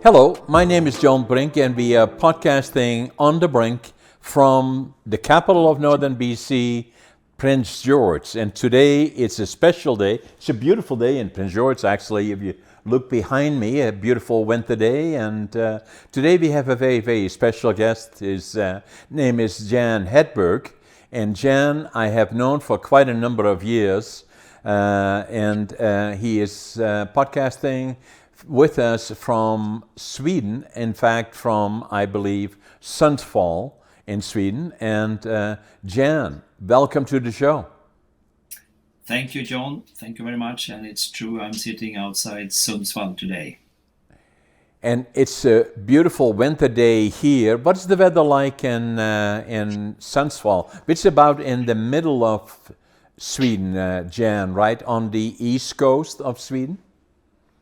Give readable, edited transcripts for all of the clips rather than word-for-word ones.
Hello, my name is John Brink, and we are podcasting on the Brink from the capital of northern BC, Prince George. And today it's a special day. It's a beautiful day in Prince George, actually. If you look behind me, a beautiful winter day. And today we have a very, very special guest. His name is Jan Hedberg. And Jan, I have known for quite a number of years. And he is podcasting with us from Sweden, in fact from, I believe, Sundsvall in Sweden. And Jan, welcome to the show. Thank you, John. Thank you very much. And it's true, I'm sitting outside Sundsvall today. And it's a beautiful winter day here. What's the weather like in Sundsvall? It's about in the middle of Sweden, Jan, right on the east coast of Sweden?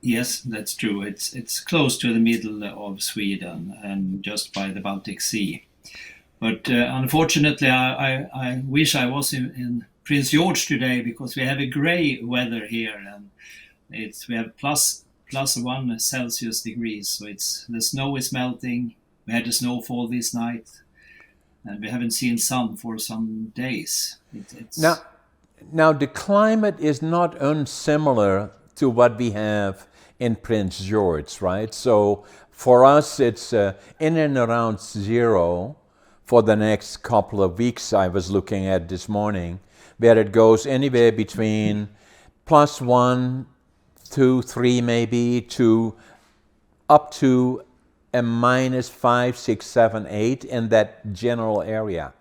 Yes, that's true. It's close to the middle of Sweden and just by the Baltic Sea. But unfortunately, I wish I was in Prince George today because we have a gray weather here, and we have plus 1 Celsius degrees. So the snow is melting. We had a snowfall this night, and we haven't seen sun for some days. Now the climate is not unsimilar to what we have in Prince George, right? So for us, it's in and around zero for the next couple of weeks. I was looking at this morning, where it goes anywhere between +1, 2, 3 maybe, to up to a -5, 6, 7, 8 in that general area.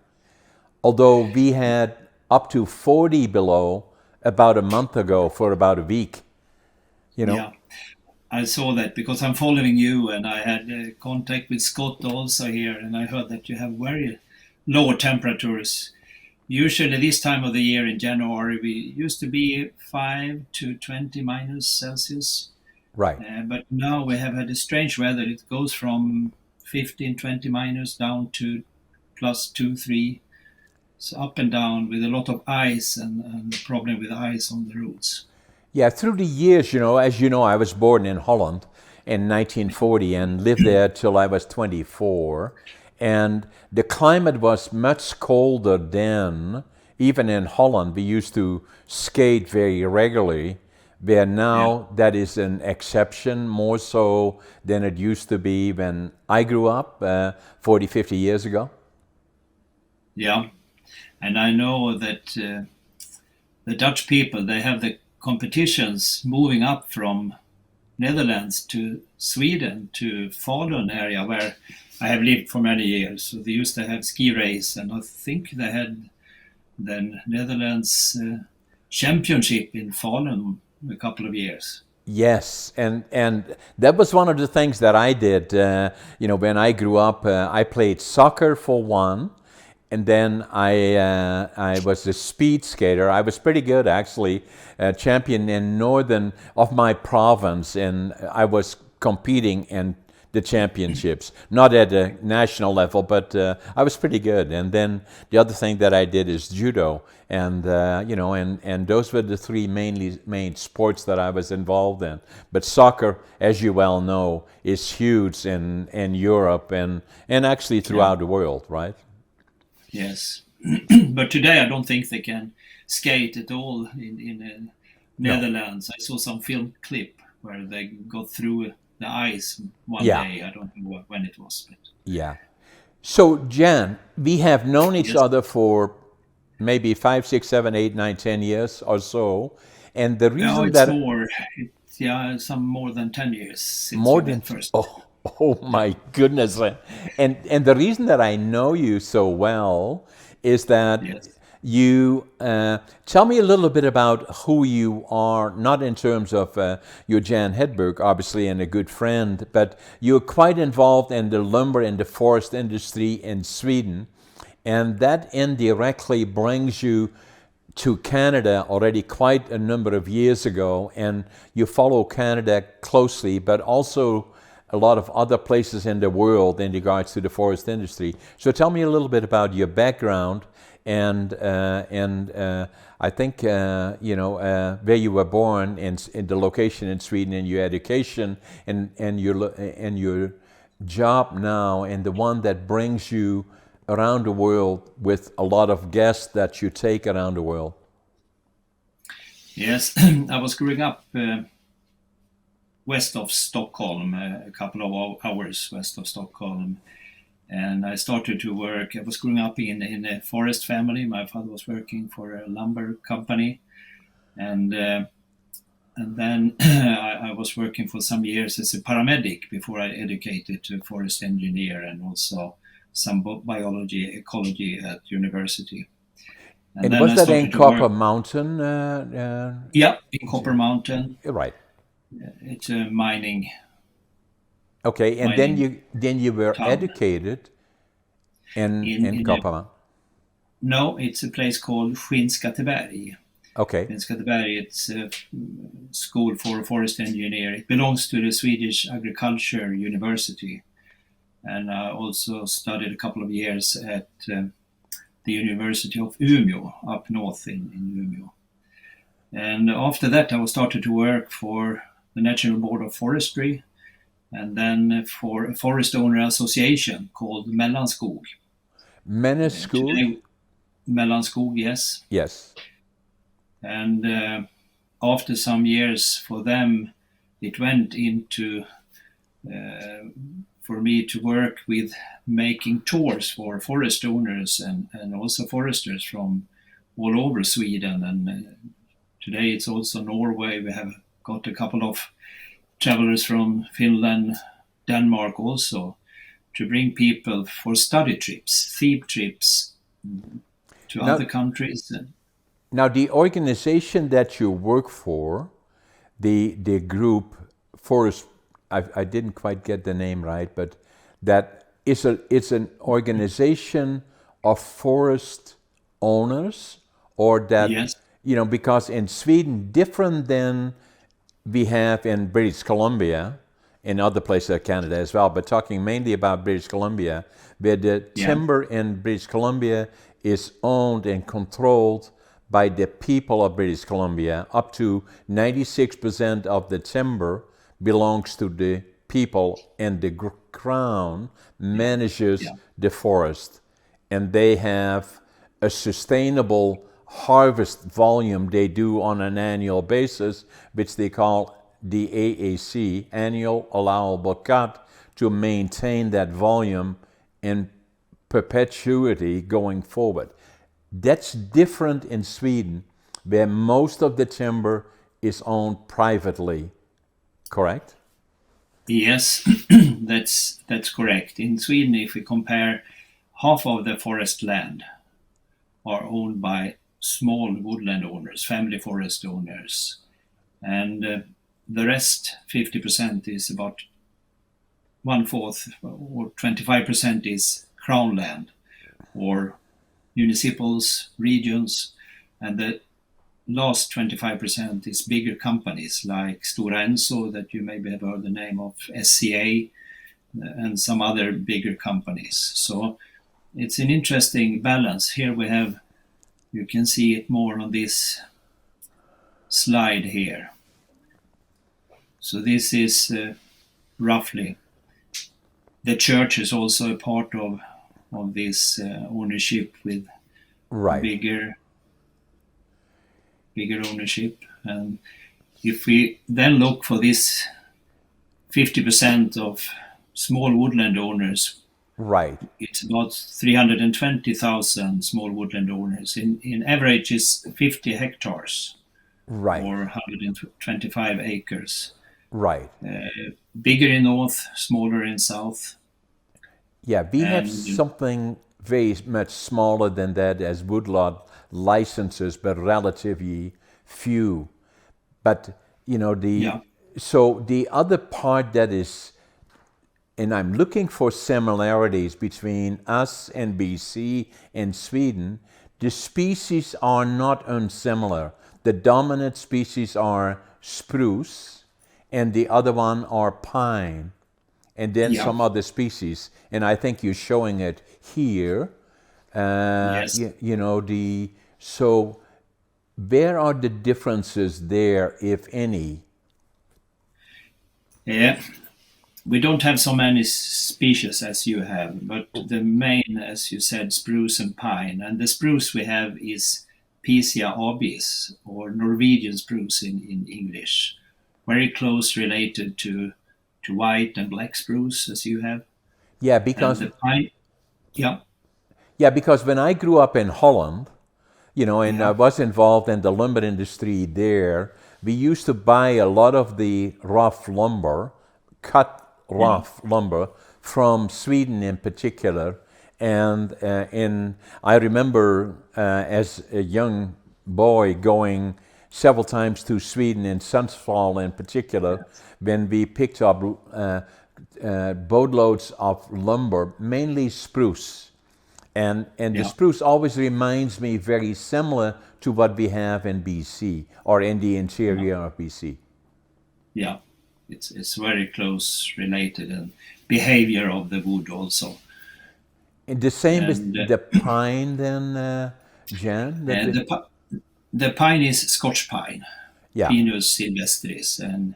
Although we had up to 40 below about a month ago for about a week, you know. Yeah, I saw that because I'm following you, and I had contact with Scott also here, and I heard that you have very low temperatures. Usually this time of the year in January, we used to be 5 to 20 minus Celsius. Right. But now we have had a strange weather. It goes from 15, 20 minus down to +2, 3. So up and down with a lot of ice and problem with ice on the roads. Yeah, through the years, as you know, I was born in Holland in 1940 and lived there till I was 24. And the climate was much colder then. Even in Holland, we used to skate very regularly, where now that is an exception, more so than it used to be when I grew up 40, 50 years ago. Yeah, and I know that the Dutch people, they have the competitions moving up from Netherlands to Sweden to Falun area where I have lived for many years. So they used to have ski race, and I think they had the Netherlands championship in Falun a couple of years. Yes, and that was one of the things that I did. When I grew up, I played soccer for one. And then I was a speed skater. I was pretty good, actually, champion in northern of my province, and I was competing in the championships, not at a national level, but I was pretty good. And then the other thing that I did is judo, and and those were the three main sports that I was involved in. But soccer, as you well know, is huge in Europe and actually throughout the world, right? Yes, but today I don't think they can skate at all in Netherlands. I saw some film clip where they got through the ice one day. I don't know when it was. But. Yeah. So, Jan, we have known each other for maybe 5, 6, 7, 8, 9, 10 years or so. And the reason some more than 10 years since more than first. Oh my goodness. And the reason that I know you so well is that you tell me a little bit about who you are, not in terms of you're Jan Hedberg, obviously, and a good friend, but you're quite involved in the lumber and the forest industry in Sweden. And that indirectly brings you to Canada already quite a number of years ago, and you follow Canada closely, but also a lot of other places in the world in regards to the forest industry. So tell me a little bit about your background and I think where you were born in the location in Sweden and your education and your job now and the one that brings you around the world with a lot of guests that you take around the world. Yes, I was growing up west of Stockholm, a couple of hours west of Stockholm. And I started to work. I was growing up in a forest family. My father was working for a lumber company. And then I was working for some years as a paramedic before I educated to forest engineer and also some biology, ecology at university. And was that in Copper Mountain? Yeah, in Copper Mountain. Right. It's a mining. Okay, and then you were town. Educated in Copper Mountain. No, it's a place called Skinnskatteberg. Okay. Skinnskatteberg, it's a school for a forest engineer. It belongs to the Swedish Agriculture University. And I also studied a couple of years at the University of Umeå, up north in Umeå. And after that, I started to work for the National Board of Forestry and then for a forest owner association called Mellanskog. Mellanskog, yes. Yes. And after some years for them, it went into for me to work with making tours for forest owners and also foresters from all over Sweden. And today it's also Norway. We have got a couple of travelers from Finland, Denmark also, to bring people for study trips, field trips to other countries. Now, the organization that you work for, the group Forest, I didn't quite get the name right, but that it's an organization of forest owners, or that, yes. Because in Sweden, different than we have in British Columbia, in other places of Canada as well, but talking mainly about British Columbia, where the timber in British Columbia is owned and controlled by the people of British Columbia. Up to 96% of the timber belongs to the people, and the Crown manages the forest. And they have a sustainable harvest volume they do on an annual basis, which they call the AAC, annual allowable cut, to maintain that volume in perpetuity going forward. That's different in Sweden, where most of the timber is owned privately, correct? Yes, that's correct. In Sweden, if we compare, half of the forest land are owned by small woodland owners, family forest owners. And the rest, 50%, is about 1/4 or 25% is crown land or municipals, regions, and the last 25% is bigger companies like Stora Enso, that you maybe have heard the name of, SCA, and some other bigger companies. So it's an interesting balance. Here we have, you can see it more on this slide here. So this is roughly. The church is also a part of this ownership with bigger ownership. And if we then look for this 50% of small woodland owners, it's about 320,000 small woodland owners. In average, is 50 hectares, or 125 acres. Right. Bigger in north, smaller in south. Yeah, we have something very much smaller than that as woodlot licenses, but relatively few. But so the other part that is, and I'm looking for similarities between us and BC and Sweden, the species are not unsimilar. The dominant species are spruce, and the other one are pine, and then some other species. And I think you're showing it here. Yes. You know, so where are the differences there, if any? Yeah. We don't have so many species as you have, but the main, as you said, spruce and pine. And the spruce we have is Picea obis, or Norwegian spruce in English, very close related to white and black spruce as you have. Yeah, And because the pine, yeah, when I grew up in Holland, you know, and I yeah, was involved in the lumber industry there, we used to buy a lot of the rough lumber, cut yeah, rough lumber from Sweden in particular. And I remember as a young boy going several times to Sweden in Sundsvall in particular, yes, when we picked up boatloads of lumber, mainly spruce. And the yeah, spruce always reminds me very similar to what we have in BC or in the yeah, interior of BC. yeah. It's very close related and behavior of the wood also. And the same with And the pine then, Jan? and the pine is Scotch pine, Yeah, Pinus sylvestris, and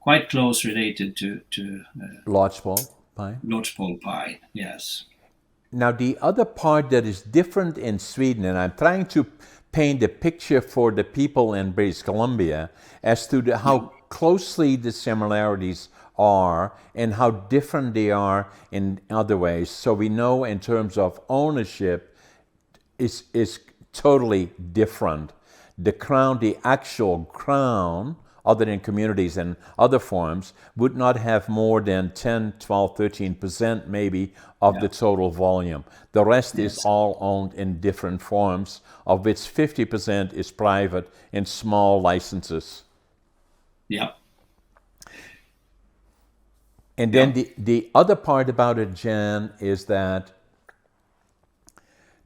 quite close related to lodgepole pine. lodgepole pine. Yes. Now, the other part that is different in Sweden, and I'm trying to paint a picture for the people in British Columbia as to Yeah. how closely the similarities are and how different they are in other ways. So we know in terms of ownership is totally different. The crown, the actual crown, other than communities and other forms, would not have more than 10, 12, 13% maybe of Yeah. the total volume. The rest is Yes. all owned in different forms, of which 50% is private in small licenses. Yeah. And then Yeah. the other part about it, Jan, is that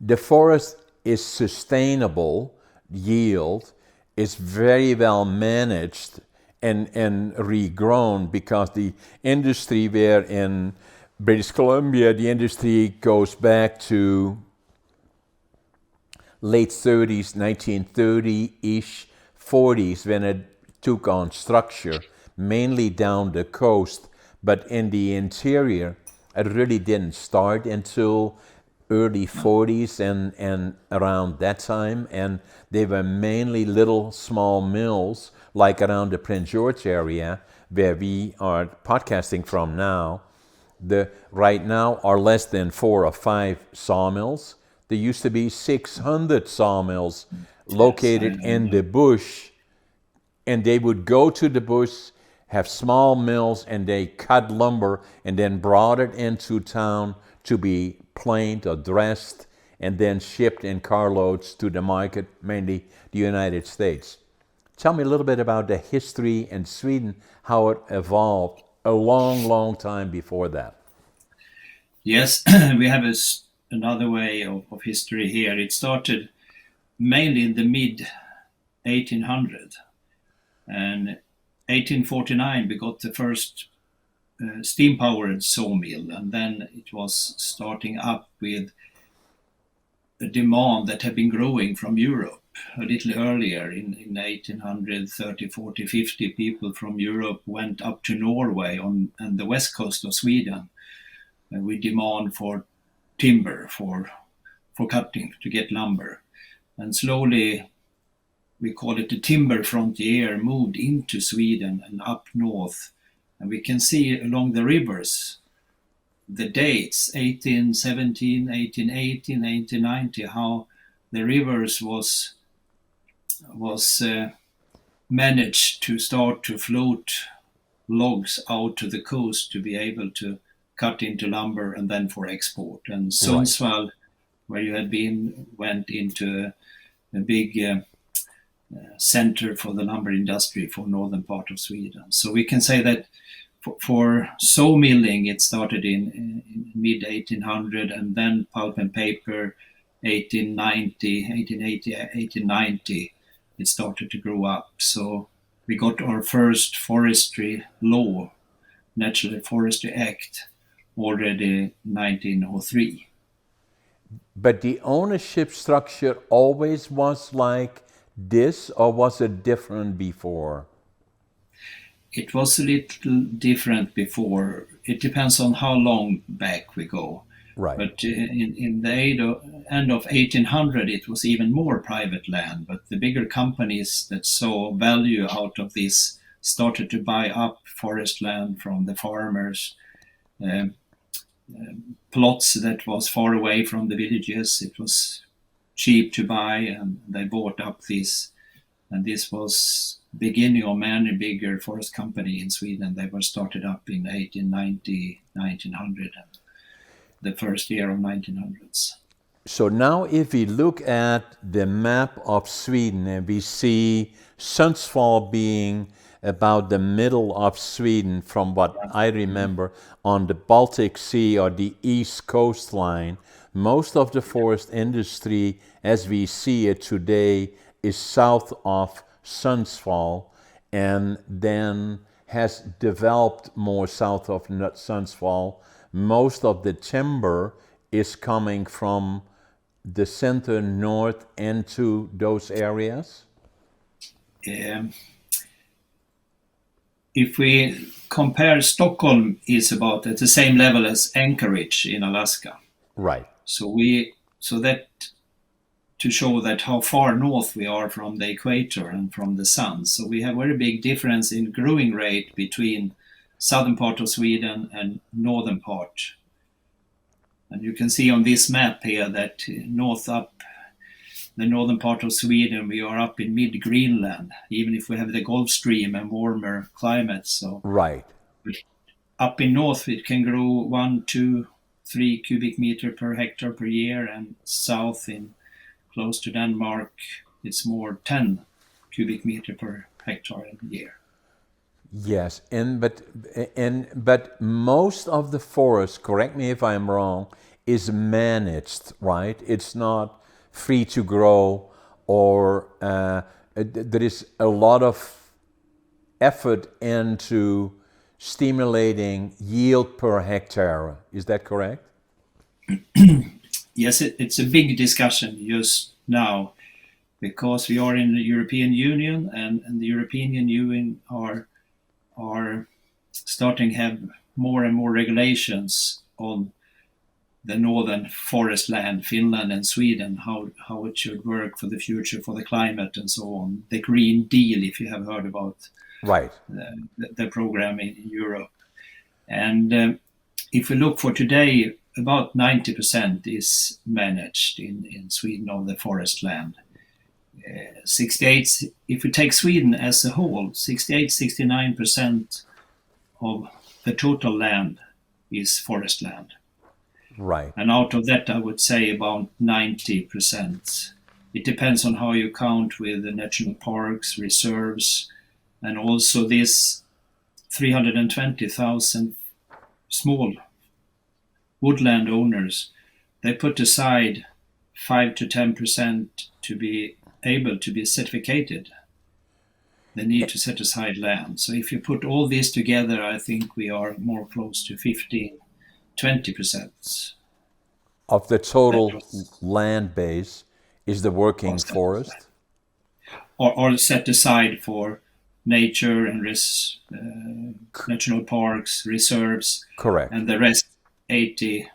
the forest is sustainable yield, is very well managed and regrown because the industry where in British Columbia, the industry goes back to late 30s, 1930-ish, 40s when it took on structure, mainly down the coast, but in the interior, it really didn't start until early No. 40s and around that time, and they were mainly little small mills like around the Prince George area where we are podcasting from now. The right now are less than 4 or 5 sawmills. There used to be 600 sawmills Yes. I located know in that. the bush, and they would go to the bush, have small mills, and they cut lumber and then brought it into town to be planed or dressed and then shipped in carloads to the market, mainly the United States. Tell me a little bit about the history in Sweden, how it evolved a long, long time before that. Yes. We have another way of history here. It started mainly in the mid 1800, and 1849 we got the first steam powered sawmill, and then it was starting up with a demand that had been growing from Europe a little earlier. In 1830, 40, 50, people from Europe went up to Norway on the west coast of Sweden with demand for timber, for cutting, to get lumber. And slowly, we call it the timber frontier, moved into Sweden and up north. And we can see along the rivers the dates 1817, 1818, 1890, how the rivers was managed to start to float logs out to the coast to be able to cut into lumber and then for export. And Right. Sundsvall, where you had been, went into a big center for the lumber industry for northern part of Sweden. So we can say that for sawmilling, it started in mid 1800, and then pulp and paper 1890, 1880, 1890, it started to grow up. So we got our first forestry law, Natural Forestry Act, already 1903. But the ownership structure always was like this, or was it different before? It was a little different before. It depends on how long back we go. Right. But in the end of 1800, it was even more private land. But the bigger companies that saw value out of this started to buy up forest land from the farmers, um, plots that was far away from the villages. It was cheap to buy, and they bought up this. And this was beginning of many bigger forest company in Sweden. They were started up in 1890, 1900, and the first year of 1900s. So now if we look at the map of Sweden and we see Sundsvall being about the middle of Sweden from what I remember on the Baltic Sea or the east coastline, most of the forest industry as we see it today is south of Sundsvall and then has developed more south of Sundsvall. Most of the timber is coming from the center north into those areas? If we compare, Stockholm is about at the same level as Anchorage in Alaska. Right. So that to show that how far north we are from the equator and from the sun. So we have very big difference in growing rate between southern part of Sweden and northern part. And you can see on this map here that north up the northern part of Sweden, we are up in mid-Greenland, even if we have the Gulf Stream and warmer climate. So right. Up in north, it can grow 1, 2, 3 cubic meter per hectare per year, and south in close to Denmark, it's more 10 cubic meter per hectare a year. Yes, but most of the forest, correct me if I'm wrong, is managed, right? It's not free to grow, or there is a lot of effort into stimulating yield per hectare. Is that correct? Yes, it's a big discussion just now because we are in the European Union, and the European Union are starting to have more and more regulations on the northern forest land, Finland and Sweden, how it should work for the future, for the climate and so on. The Green Deal, if you have heard about right. the program in Europe. And if we look for today, about 90% is managed in Sweden of the forest land. 68, if we take Sweden as a whole, 69% of the total land is forest land. Right. And out of that, I would say about 90%. It depends on how you count with the national parks, reserves, and also this 320,000 small woodland owners. They put aside 5 to 10% to be able to be certificated. They need to set aside land. So if you put all this together, I think we are more close to 20% of the total land base is the working forest, or set aside for nature and national parks, reserves. Correct. And the rest, 80%,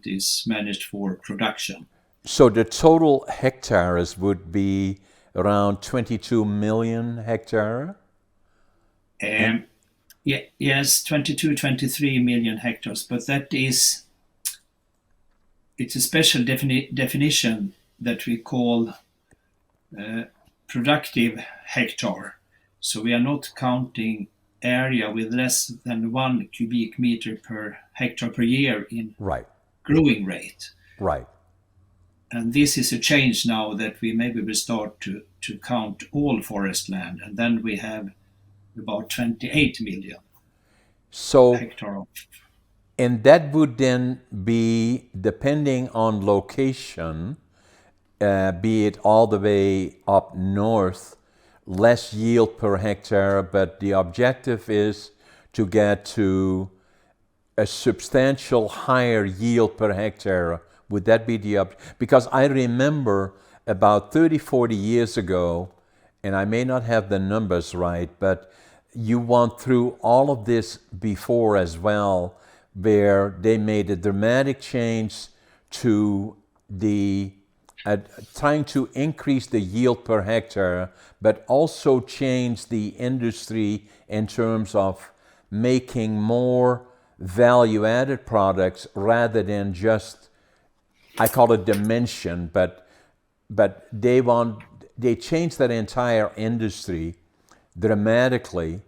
is managed for production. So the total hectares would be around 22 million hectare? Yes, 22, 23 million hectares, but it's a special definition that we call productive hectare. So we are not counting area with less than 1 cubic meter per hectare per year in right. growing rate. Right. And this is a change now that we maybe will start to count all forest land, and then we have about 28 million hectare. And that would then be, depending on location, be it all the way up north, less yield per hectare, but the objective is to get to a substantial higher yield per hectare Would that be the because I remember about 30, 40 years ago, and I may not have the numbers right, but you went through all of this before as well, where they made a dramatic change to the trying to increase the yield per hectare, but also change the industry in terms of making more value-added products rather than just, I call it dimension, but they changed that entire industry dramatically,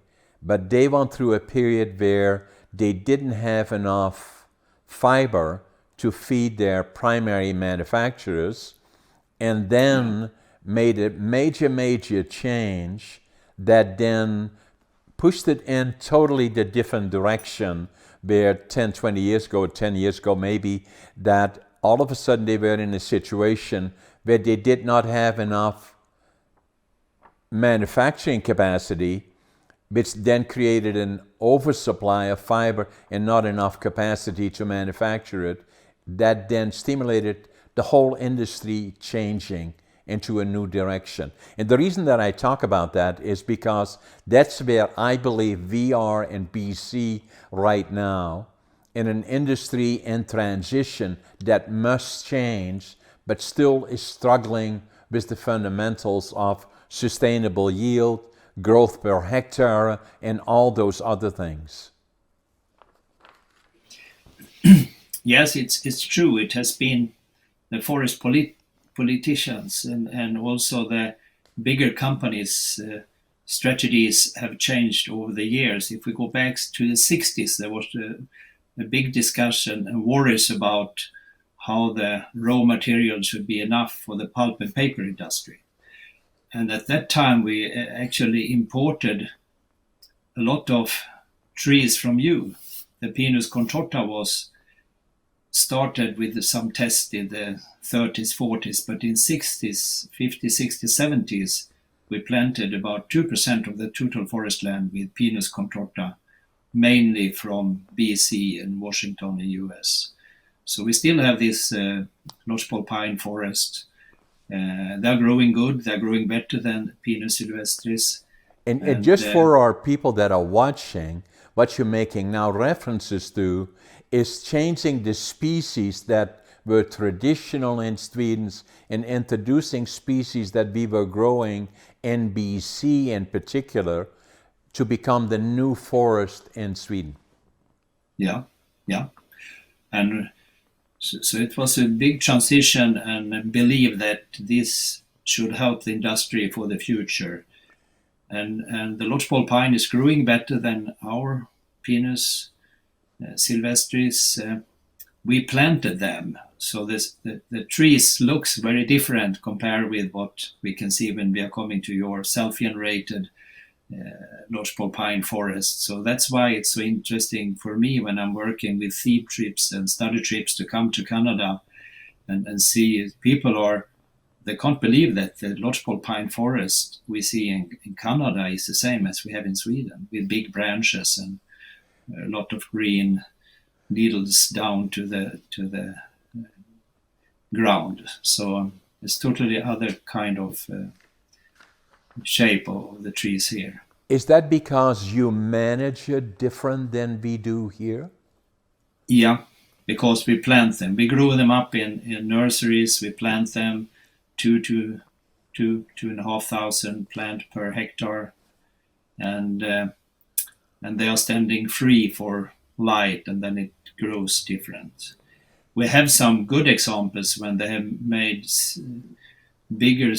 but they went through a period where they didn't have enough fiber to feed their primary manufacturers, and then made a major change that then pushed it in totally the different direction, where 10, 20 years ago, 10 years ago maybe, that all of a sudden they were in a situation where they did not have enough manufacturing capacity, which then created an oversupply of fiber and not enough capacity to manufacture it. That then stimulated the whole industry changing into a new direction. And the reason that I talk about that is because that's where I believe we are in BC right now, in an industry in transition that must change, but still is struggling with the fundamentals of sustainable yield, growth per hectare, and all those other things. Yes, it's true. It has been the forest politicians and also the bigger companies' strategies have changed over the years. If we go back to the 60s, there was a big discussion and worries about how the raw material should be enough for the pulp and paper industry. And at that time, we actually imported a lot of trees from you. The Pinus contorta was started with some tests in the 30s, 40s, but in 60s, 50s, 60s, 70s, we planted about 2% of the total forest land with Pinus contorta, mainly from BC and Washington in US. So we still have this lodgepole pine forest. They're growing good. They're growing better than Pinus sylvestris. And just for our people that are watching, what you're making now references to is changing the species that were traditional in Sweden and introducing species that we were growing in BC in particular to become the new forest in Sweden. Yeah. And so it was a big transition, and I believe that this should help the industry for the future. And the lodgepole pine is growing better than our Pinus sylvestris. We planted them, so the trees looks very different compared with what we can see when we are coming to your self-generated lodgepole pine forest. So that's why it's so interesting for me when I'm working with field trips and study trips to come to Canada and see people they can't believe that the lodgepole pine forest we see in Canada is the same as we have in Sweden, with big branches and a lot of green needles down to the ground. So it's totally other kind of shape of the trees here. Is that because you manage it different than we do here? Yeah, because we plant them. We grow them up in nurseries. We plant them 2,500 plant per hectare, and they are standing free for light, and then it grows different. We have some good examples when they have made bigger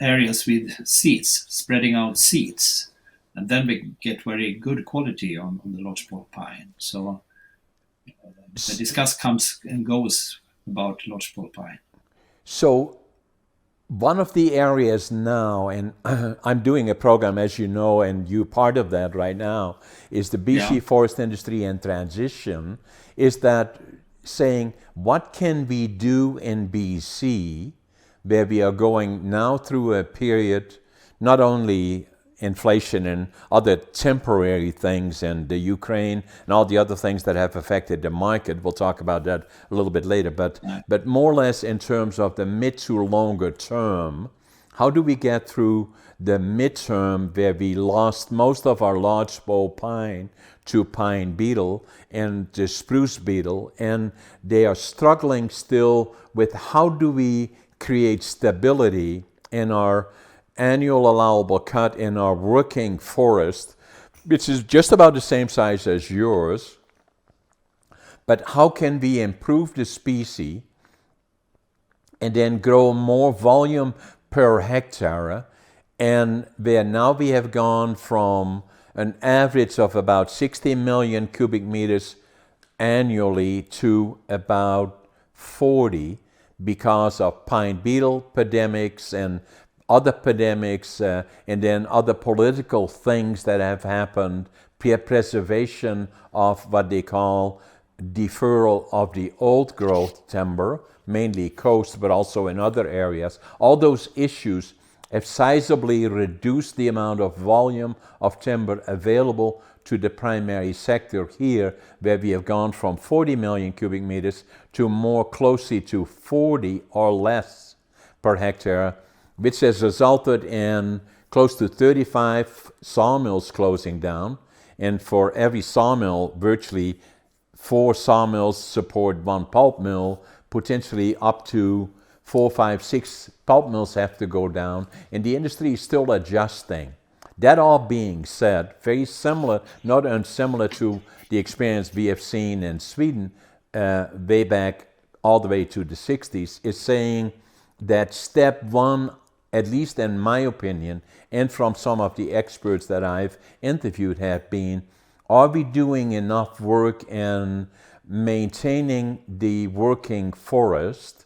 areas with seeds, spreading out seeds, and then we get very good quality on the lodgepole pine. So the discuss comes and goes about lodgepole pine. So one of the areas now, and I'm doing a program, as you know, and you're part of that right now, is the BC Forest Industry and Transition, is that saying, what can we do in BC, where we are going now through a period, not only inflation and other temporary things, and the Ukraine and all the other things that have affected the market. We'll talk about that a little bit later. But more or less in terms of the mid to longer term, how do we get through the midterm where we lost most of our lodgepole pine to pine beetle and the spruce beetle, and they are struggling still with how do we create stability in our annual allowable cut in our working forest, which is just about the same size as yours, but how can we improve the species and then grow more volume per hectare? And where now we have gone from an average of about 60 million cubic meters annually to about 40 because of pine beetle pandemics and other pandemics, and then other political things that have happened, preservation of what they call deferral of the old growth timber, mainly coast, but also in other areas. All those issues have sizably reduced the amount of volume of timber available to the primary sector here, where we have gone from 40 million cubic meters to more closely to 40 or less per hectare, which has resulted in close to 35 sawmills closing down. And for every sawmill, virtually 4 sawmills support 1 pulp mill, potentially up to 4, 5, 6 pulp mills have to go down, and the industry is still adjusting. That all being said, very similar, not unsimilar to the experience we have seen in Sweden way back all the way to the 60s, is saying that step one, at least in my opinion, and from some of the experts that I've interviewed, have been, are we doing enough work in maintaining the working forest,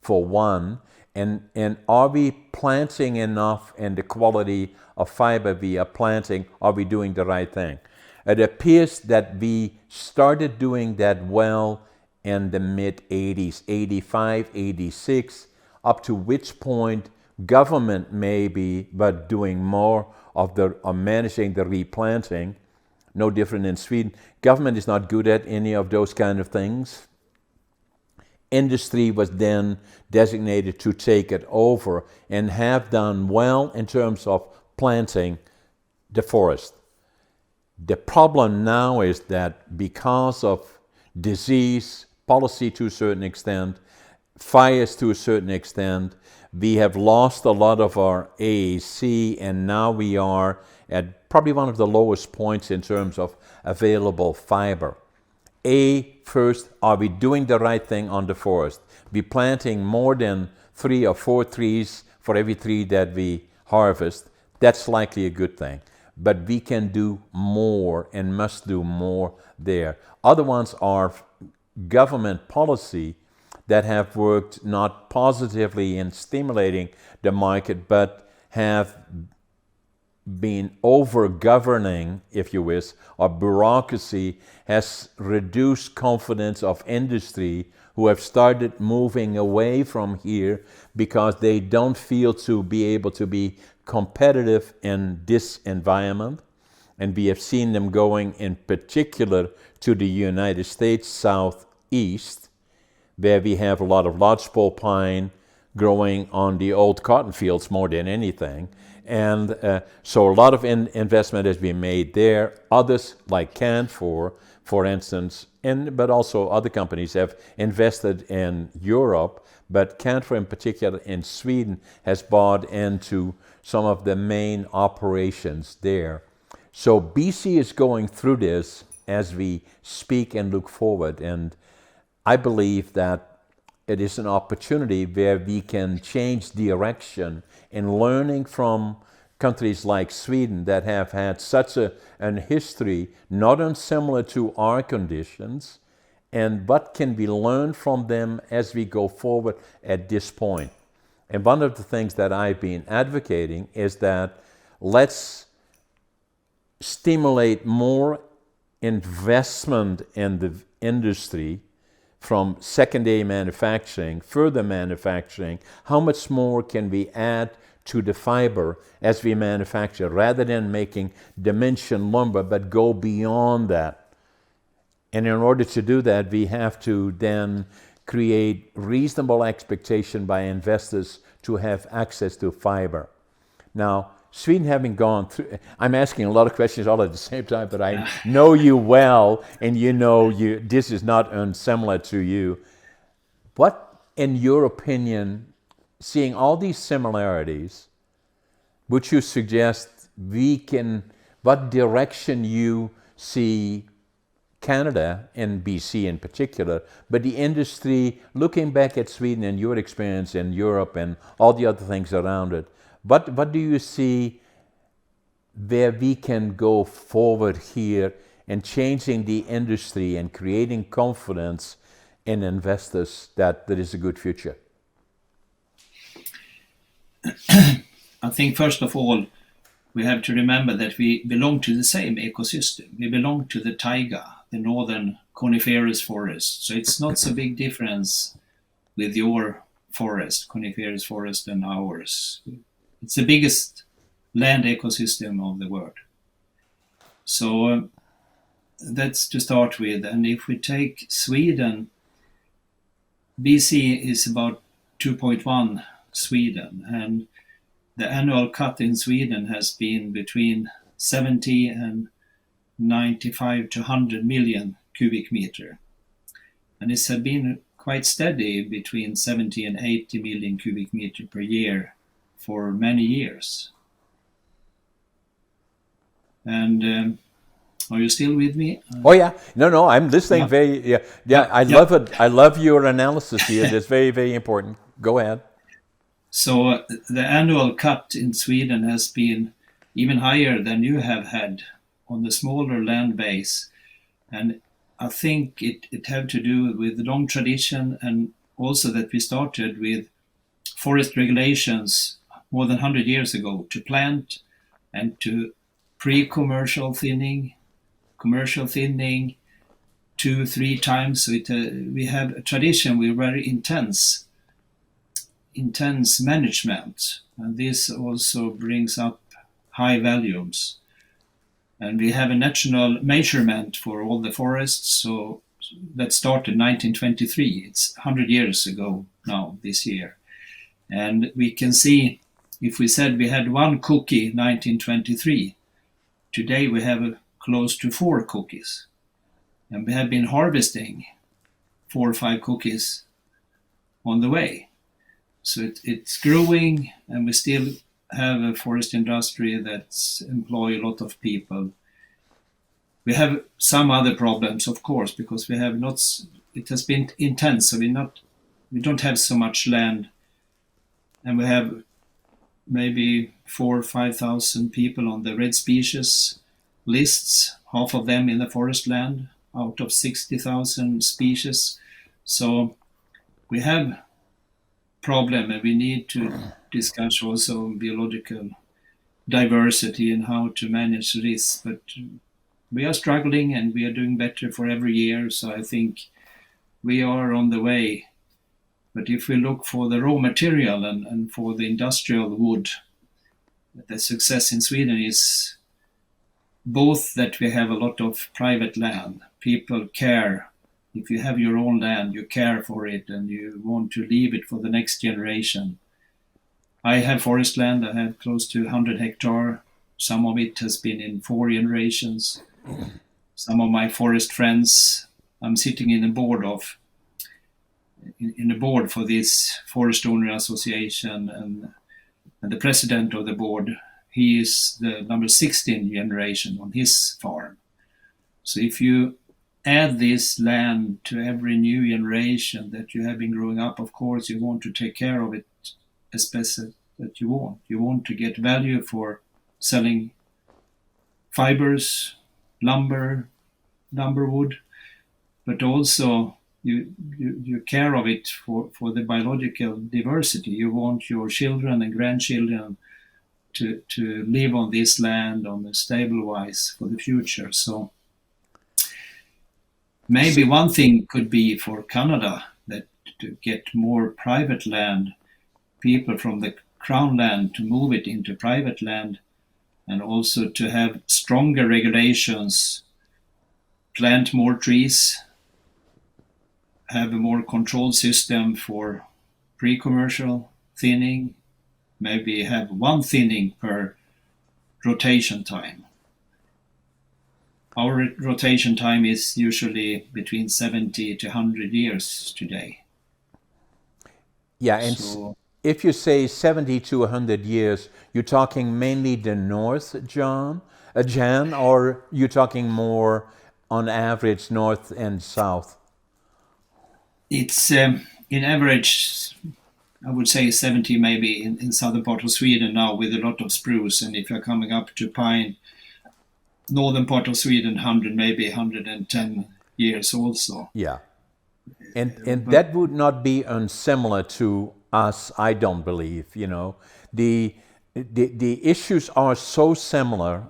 for one, and are we planting enough, and the quality of fiber we are planting, are we doing the right thing? It appears that we started doing that well in the mid-80s, 85, 86, up to which point government may be but doing more of managing the replanting. No different in Sweden. Government is not good at any of those kind of things. Industry was then designated to take it over and have done well in terms of planting the forest. The problem now is that because of disease, policy to a certain extent, fires to a certain extent, we have lost a lot of our AAC, and now we are at probably one of the lowest points in terms of available fiber. First, are we doing the right thing on the forest? We planting more than 3 or 4 trees for every tree that we harvest. That's likely a good thing. But we can do more and must do more there. Other ones are government policy that have worked not positively in stimulating the market, but have been over-governing, if you wish, or bureaucracy has reduced confidence of industry, who have started moving away from here because they don't feel to be able to be competitive in this environment. And we have seen them going in particular to the United States southeast, where we have a lot of lodgepole pine growing on the old cotton fields more than anything. And so a lot of investment has been made there. Others, like Canfor, for instance, but also other companies have invested in Europe, but Canfor in particular in Sweden has bought into some of the main operations there. So BC is going through this as we speak and look forward, and I believe that it is an opportunity where we can change direction in learning from countries like Sweden that have had such an history, not unsimilar to our conditions, and what can we learn from them as we go forward at this point. And one of the things that I've been advocating is that let's stimulate more investment in the industry from secondary manufacturing, further manufacturing. How much more can we add to the fiber as we manufacture, rather than making dimension lumber, but go beyond that. And in order to do that, we have to then create reasonable expectation by investors to have access to fiber. Now, Sweden having gone through, I'm asking a lot of questions all at the same time, but I know you well, and you know this is not unsimilar to you. What, in your opinion, seeing all these similarities, would you suggest what direction you see Canada and BC in particular, but the industry, looking back at Sweden and your experience in Europe and all the other things around it, what do you see where we can go forward here in changing the industry and creating confidence in investors that there is a good future? I think first of all, we have to remember that we belong to the same ecosystem. We belong to the taiga, the northern coniferous forest. So it's not so big difference with your forest, coniferous forest, and ours. It's the biggest land ecosystem of the world. So that's to start with. And if we take Sweden, BC is about 2.1 Sweden, and the annual cut in Sweden has been between 70 and 95 to 100 million cubic meter. And it's been quite steady between 70 and 80 million cubic meter per year for many years. And are you still with me? Oh yeah, no, I'm listening. I love it. I love your analysis here. It's very, very important. Go ahead. So the annual cut in Sweden has been even higher than you have had on the smaller land base. And I think it had to do with the long tradition, and also that we started with forest regulations more than 100 years ago to plant and to pre-commercial thinning, commercial thinning 2-3 times. So we have a tradition with very intense management, and this also brings up high volumes. And we have a national measurement for all the forests, so that started 1923. It's 100 years ago now, this year. And we can see, if we said we had 1 cookie 1923, today we have close to 4 cookies. And we have been harvesting 4 or 5 cookies on the way. So it's growing, and we still have a forest industry that's employ a lot of people. We have some other problems, of course, because we have not. It has been intense, so we don't have so much land, and we have maybe 4,000 or 5,000 people on the red species lists. Half of them in the forest land out of 60,000 species. So we have problem, and we need to discuss also biological diversity and how to manage this. But we are struggling, and we are doing better for every year. So I think we are on the way. But if we look for the raw material and for the industrial wood, the success in Sweden is both that we have a lot of private land. People care. If you have your own land, you care for it, and you want to leave it for the next generation. I have forest land. I have close to 100 hectares. Some of it has been in 4 generations. Some of my forest friends, I'm sitting in a board for this forest owner association, and the president of the board, he is the number 16 generation on his farm. So if you add this land to every new generation that you have been growing up, of course you want to take care of it as best that you want. You want to get value for selling fibers, lumber wood, but also you care of it for the biological diversity. You want your children and grandchildren to live on this land on a stable wise for the future. So maybe one thing could be for Canada that to get more private land, people from the crown land to move it into private land, and also to have stronger regulations, plant more trees, have a more controlled system for pre-commercial thinning, maybe have one thinning per rotation time. Our rotation time is usually between 70 to 100 years today. Yeah, and So if you say 70 to 100 years, you're talking mainly the north, Jan, or you're talking more on average north and south? it's in average, I would say 70 maybe in southern part of Sweden now with a lot of spruce. And if you're coming up to pine, northern part of Sweden, 100, maybe 110 years also. Yeah. And But that would not be unsimilar to us, I don't believe, you know. The issues are so similar.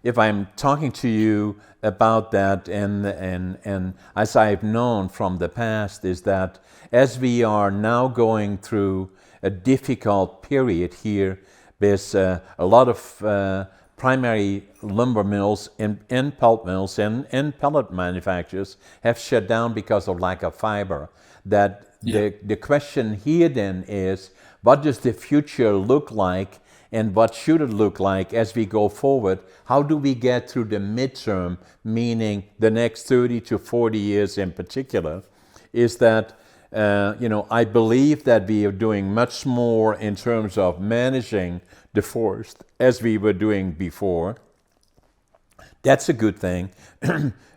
If I'm talking to you about that, and as I've known from the past, is that as we are now going through a difficult period here, there's a lot of primary lumber mills and pulp mills and pellet manufacturers have shut down because of lack of fiber. That yeah, the question here then is, what does the future look like, and what should it look like as we go forward? How do we get through the midterm, meaning the next 30 to 40 years in particular? Is that, I believe that we are doing much more in terms of managing the forest as we were doing before. That's a good thing.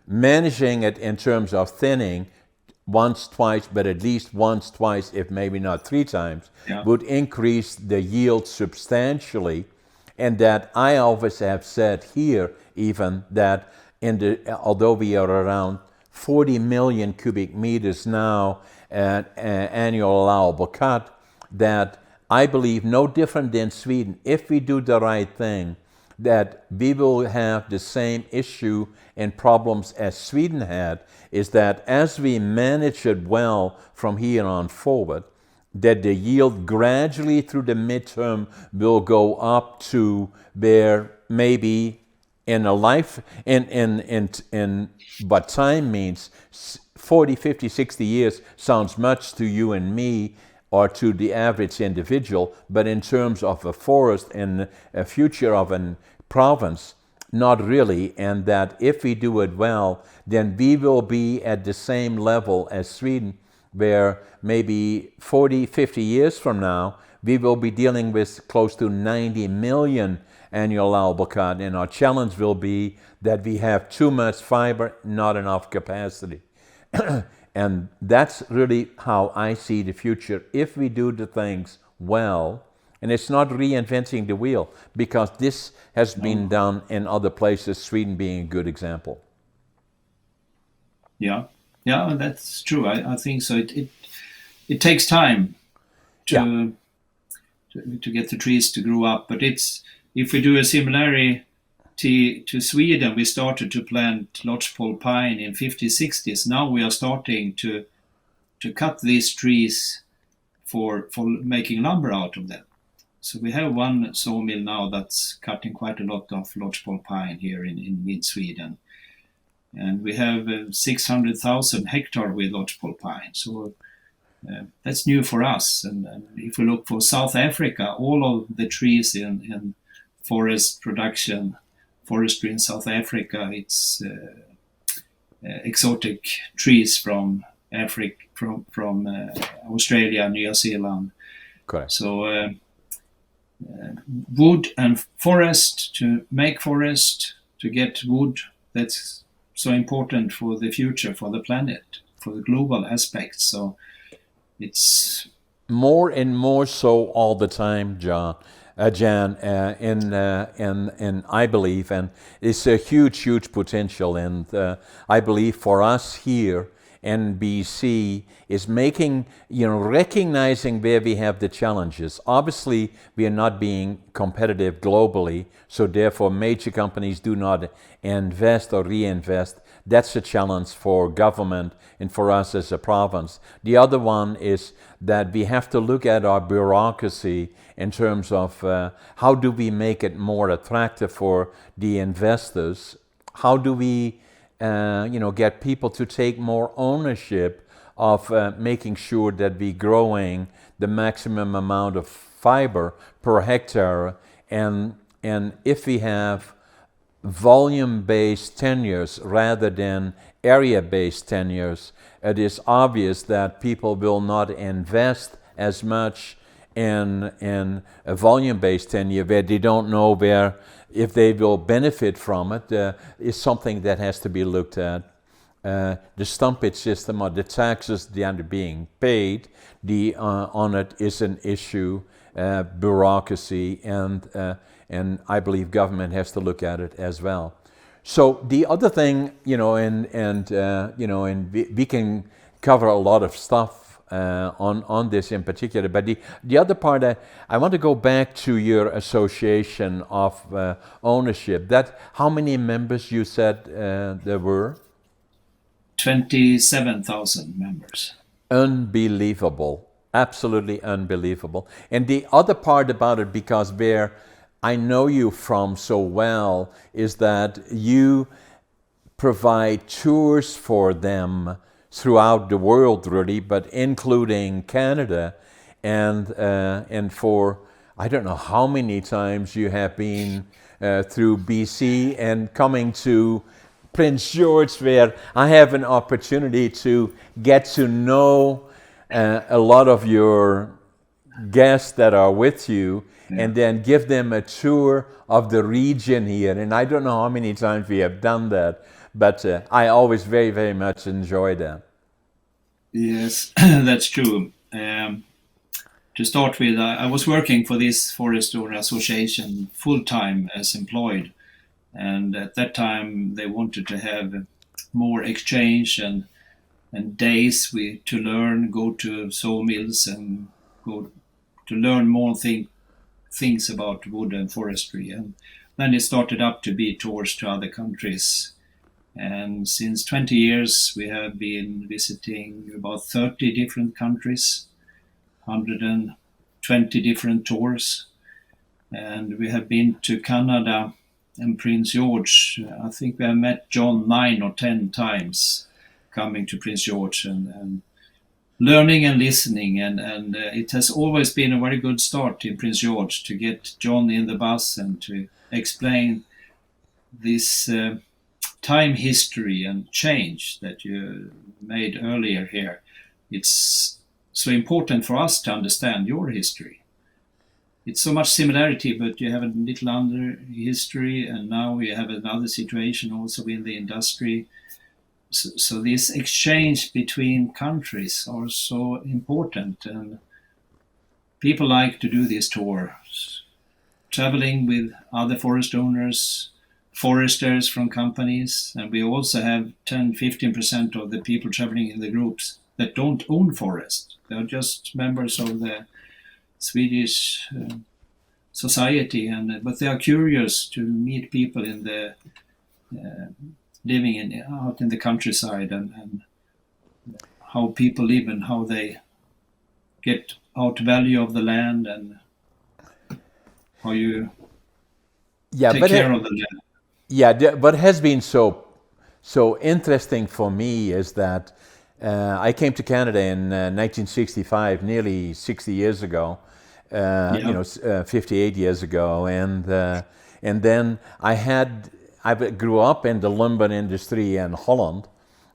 Managing it in terms of thinning once, twice, but at least once, twice, if maybe not three times, yeah, would increase the yield substantially. And that I always have said here, even that although we are around 40 million cubic meters now at annual allowable cut, that I believe no different than Sweden, if we do the right thing, that we will have the same issue and problems as Sweden had, is that as we manage it well from here on forward, that the yield gradually through the midterm will go up to where maybe in a life, in what time means, 40, 50, 60 years sounds much to you and me or to the average individual, but in terms of a forest and a future of a province, not really. And that if we do it well, then we will be at the same level as Sweden, where maybe 40, 50 years from now, we will be dealing with close to 90 million annual allowable cut, and our challenge will be that we have too much fiber, not enough capacity. And that's really how I see the future if we do the things well. And it's not reinventing the wheel, because this has been done in other places, Sweden being a good example. yeah, yeah, that's true. I think so. It takes time Yeah, to get the trees to grow up, but if we do a similarity to Sweden, we started to plant lodgepole pine in 50s, 60s. Now we are starting to cut these trees for making lumber out of them. So we have one sawmill now that's cutting quite a lot of lodgepole pine here in mid-Sweden. And we have 600,000 hectare with lodgepole pine. So that's new for us. And if we look for South Africa, all of the trees in forest production, forestry in South Africa, it's exotic trees from Africa, from Australia, New Zealand. correct. So wood and forest, to make forest, to get wood, that's so important for the future, for the planet, for the global aspect. So it's More and more so all the time, Jan, and I believe, and it's a huge, huge potential. And I believe for us here and BC is making, recognizing where we have the challenges. Obviously, we are not being competitive globally, so therefore major companies do not invest or reinvest. That's a challenge for government and for us as a province. The other one is that we have to look at our bureaucracy in terms of how do we make it more attractive for the investors? How do we get people to take more ownership of making sure that we're growing the maximum amount of fiber per hectare, and if we have volume-based tenures rather than area-based tenures, it is obvious that people will not invest as much in a volume-based tenure where they don't know if they will benefit from it. Is something that has to be looked at. The stumpage system or the taxes that are being paid on it is an issue. Bureaucracy, and I believe government has to look at it as well. So the other thing, and we can cover a lot of stuff on this in particular, but the other part, I want to go back to your association of ownership. That how many members you said there were? 27,000 members. Unbelievable. Absolutely unbelievable. And the other part about it, because where I know you from so well, is that you provide tours for them throughout the world, really, but including Canada. And for, I don't know how many times you have been through BC and coming to Prince George, where I have an opportunity to get to know a lot of your guests that are with you, and then give them a tour of the region here. And I don't know how many times we have done that, but I always very, very much enjoy that. Yes, that's true. To start with, I was working for this forest owner association full-time as employed. And at that time, they wanted to have more exchange and days to learn, go to sawmills and go to learn more things about wood and forestry. And then it started up to be tours to other countries. And since 20 years, we have been visiting about 30 different countries, 120 different tours. And we have been to Canada and Prince George. I think we have met John 9 or 10 times coming to Prince George and learning and listening. And it has always been a very good start in Prince George to get John in the bus and to explain this time history and change that you made earlier here. It's so important for us to understand your history. It's so much similarity, but you have a little under history, and now we have another situation also in the industry. So this exchange between countries are so important, and people like to do these tours, traveling with other forest owners, foresters from companies, and we also have 10-15% of the people traveling in the groups that don't own forest. They're just members of the Swedish society, but they are curious to meet people in the living out in the countryside and how people live and how they get out value of the land and how you take care of the land. Yeah, what has been so interesting for me is that I came to Canada in 1965, nearly 60 years ago. 58 years ago, and then I grew up in the lumber industry in Holland.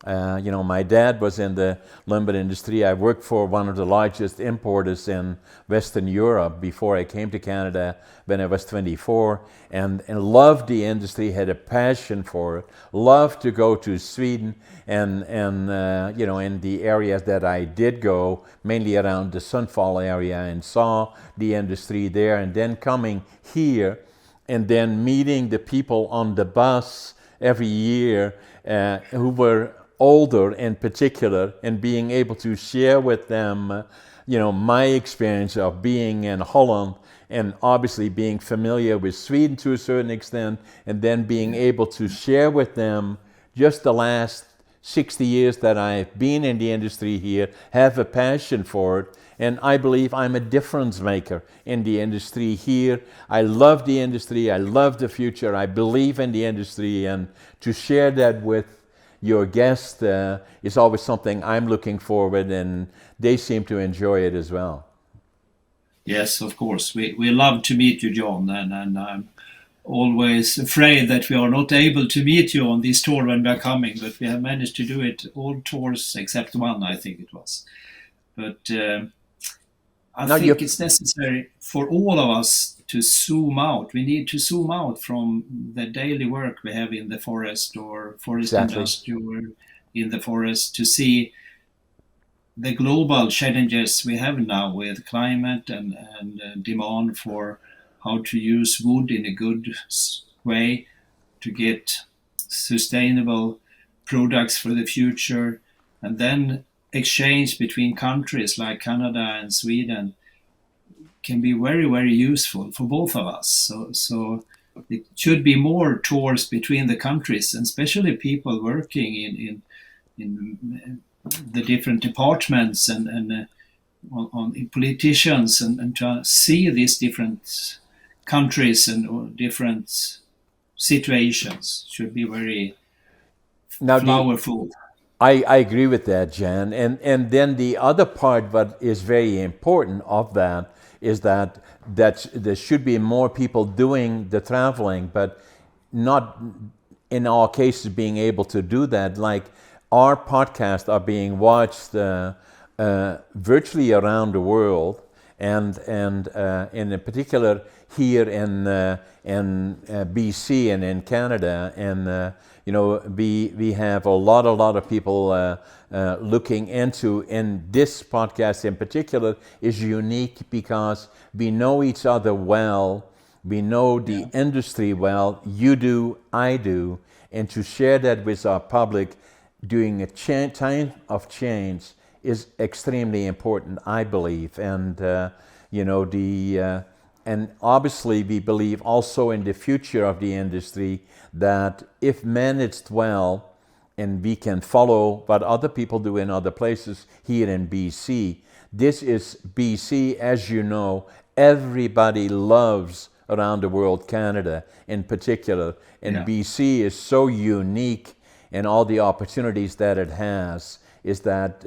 My dad was in the lumber industry. I worked for one of the largest importers in Western Europe before I came to Canada when I was 24, and loved the industry, had a passion for it, loved to go to Sweden and in the areas that I did go, mainly around the Sundsvall area, and saw the industry there, and then coming here and then meeting the people on the bus every year who were older in particular, and being able to share with them, my experience of being in Holland and obviously being familiar with Sweden to a certain extent, and then being able to share with them just the last 60 years that I've been in the industry here, have a passion for it, and I believe I'm a difference maker in the industry here. I love the industry, I love the future, I believe in the industry, and to share that with your guest is always something I'm looking forward, and they seem to enjoy it as well. Yes, of course. We love to meet you, John, and I'm always afraid that we are not able to meet you on this tour when we are coming, but we have managed to do it all tours except one, I think it was. But I think it's necessary for all of us to zoom out. We need to zoom out from the daily work we have in the forest or forest industry or in the forest to see the global challenges we have now with climate and demand for how to use wood in a good way to get sustainable products for the future, and then exchange between countries like Canada and Sweden can be very, very useful for both of us. So it should be more tours between the countries, and especially people working in the different departments and on politicians, and to see these different countries and different situations should be very flowerful. I agree with that, Jan. And then the other part what is very important of that is that there should be more people doing the traveling, but not in all cases being able to do that. Like our podcasts are being watched virtually around the world, and in particular here in BC and in Canada, and we have a lot of people looking into. And this podcast in particular is unique because we know each other well, we know the industry well. You do, I do, and to share that with our public during a time of change is extremely important, I believe. And and obviously we believe also in the future of the industry, that if managed well, and we can follow what other people do in other places here in BC. This is BC, as you know, everybody loves around the world, Canada in particular. And BC is so unique in all the opportunities that it has, is that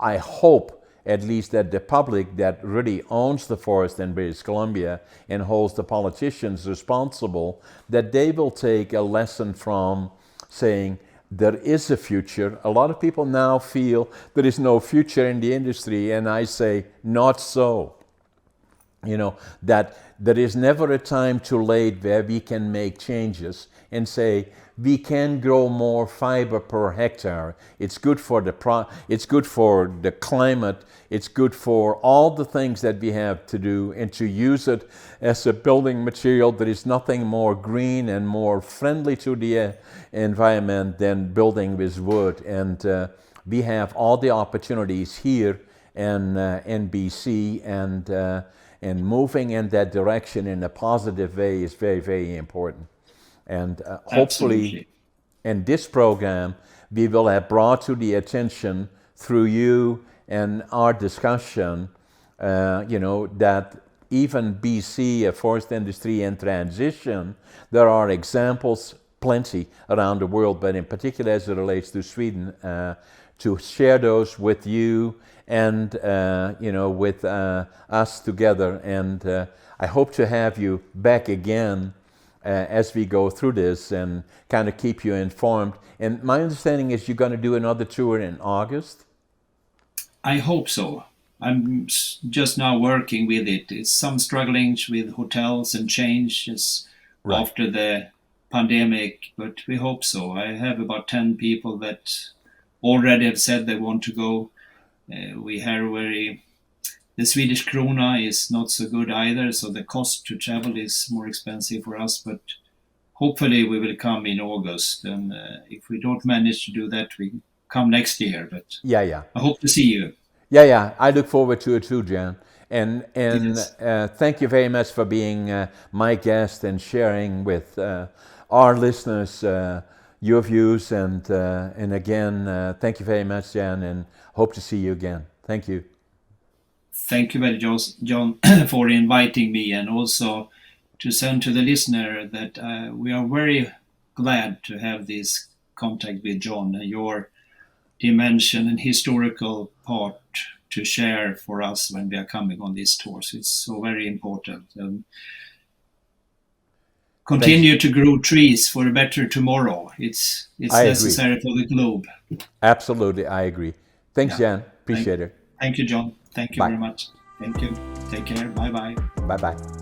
I hope at least that the public that really owns the forest in British Columbia and holds the politicians responsible, that they will take a lesson from saying there is a future. A lot of people now feel there is no future in the industry, and I say not so. That there is never a time too late where we can make changes and say we can grow more fiber per hectare. It's good for it's good for the climate. It's good for all the things that we have to do, and to use it as a building material. There is nothing more green and more friendly to the environment than building with wood. And we have all the opportunities here in BC, and moving in that direction in a positive way is very, very important. And hopefully in this program, we will have brought to the attention through you and our discussion, that even BC, a forest industry in transition, there are examples plenty around the world, but in particular as it relates to Sweden, to share those with you and, with us together. And I hope to have you back again as we go through this and kind of keep you informed. And my understanding is you're going to do another tour in August? I hope so. I'm just now working with it. It's some struggling with hotels and changes after the pandemic, but we hope so. I have about 10 people that already have said they want to go. We have the Swedish krona is not so good either, so the cost to travel is more expensive for us, but hopefully we will come in August. And if we don't manage to do that, we come next year, but Yeah. I hope to see you. Yeah. I look forward to it too, Jan. And Yes. thank you very much for being my guest and sharing with our listeners your views. And again, thank you very much, Jan, and hope to see you again. Thank you. Thank you very much, John, for inviting me, and also to send to the listener that we are very glad to have this contact with John, your dimension and historical part to share for us when we are coming on these tours. It's so very important. Continue to grow trees for a better tomorrow. It's I agree. necessary for the globe. Absolutely, I agree. Thanks, Yeah. Jan. Appreciate it. Thank you, John. Thank you Bye. very much. Thank you. Take care. Bye bye. Bye-bye.